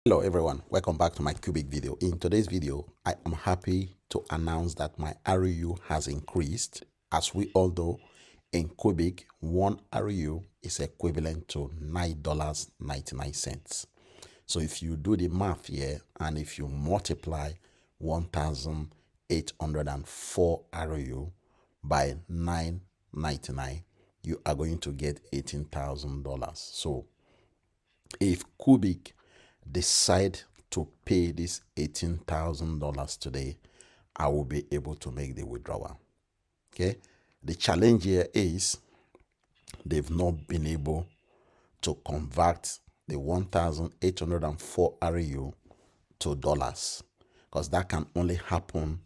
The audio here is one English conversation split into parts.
Hello everyone, welcome back to my CuBig video. In today's video, I am happy to announce that my ROU has increased. As we all know, in CuBig, one ROU is equivalent to $9.99. So if you do the math here and if you multiply 1,804 ROU by $9.99, you are going to get $18,000. So if CuBig decide to pay this $18,000 today, I will be able to make the withdrawal. Okay, the challenge here is they've not been able to convert the 1,804 REU to dollars, because that can only happen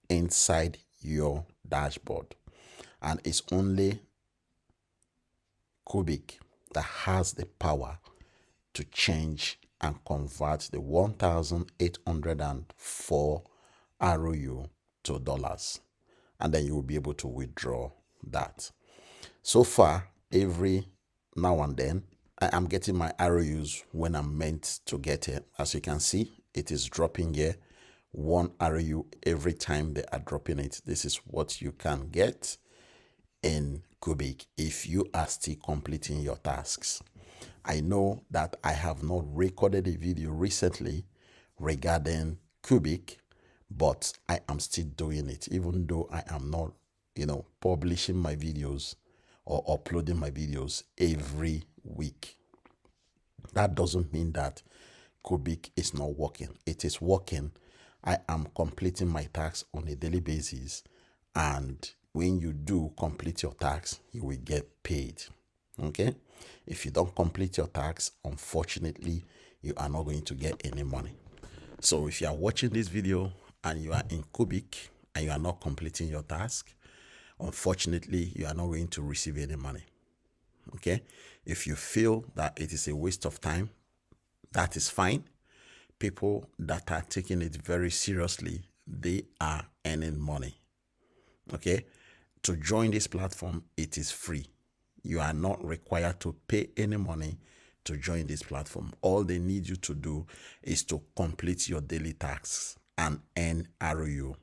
inside your dashboard, and it's only CuBig that has the power to change and convert the 1,804 ROU to dollars, and then you will be able to withdraw that. So far, every now and then, I am getting my ROUs when I'm meant to get it. As you can see, it is dropping here, one ROU every time they are dropping it. This is what you can get in CuBig if you are still completing your tasks. I know that I have not recorded a video recently regarding CuBig, but I am still doing it, even though I am not, publishing my videos or uploading my videos every week. That doesn't mean that CuBig is not working. It is working. I am completing my tasks on a daily basis, and when you do complete your tasks, you will get paid. Okay, if you don't complete your tax, unfortunately, you are not going to get any money. So if you are watching this video and you are in CuBig and you are not completing your task, unfortunately, you are not going to receive any money. Okay, if you feel that it is a waste of time, that is fine. People that are taking it very seriously, they are earning money. Okay, to join this platform, it is free. You are not required to pay any money to join this platform. All they need you to do is to complete your daily tasks and earn ROU.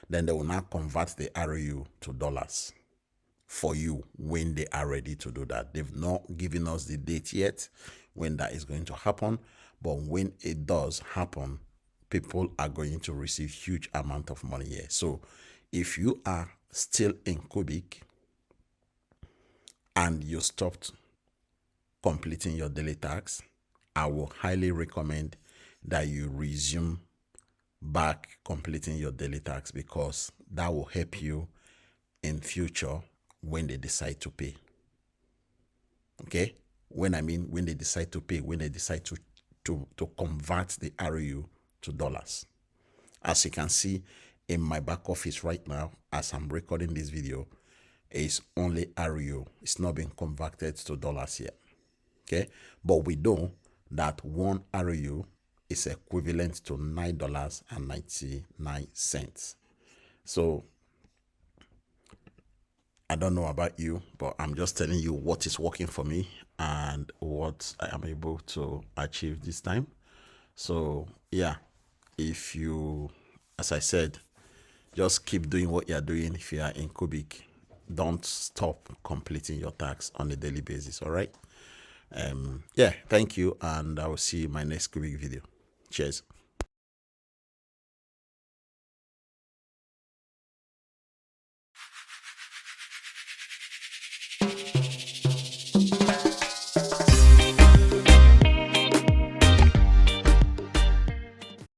Then they will now convert the ROU to dollars for you when they are ready to do that. They've not given us the date yet when that is going to happen, but when it does happen, people are going to receive huge amount of money here. So if you are still in CuBig and you stopped completing your daily tasks, I will highly recommend that you resume back completing your daily tasks, because that will help you in future when they decide to pay. Okay, when they decide to pay, when they decide to convert the ROU to dollars. As you can see in my back office right now, as I'm recording this video, is only ROU. It's not been converted to dollars yet. Okay, but we know that one ROU is equivalent to $9.99. So I don't know about you, but I'm just telling you what is working for me and what I am able to achieve this time. So yeah, if you, as I said, just keep doing what you're doing. If you are in CuBig, don't stop completing your tasks on a daily basis. All right. Yeah, thank you, and I will see you in my next CuBig video. Cheers.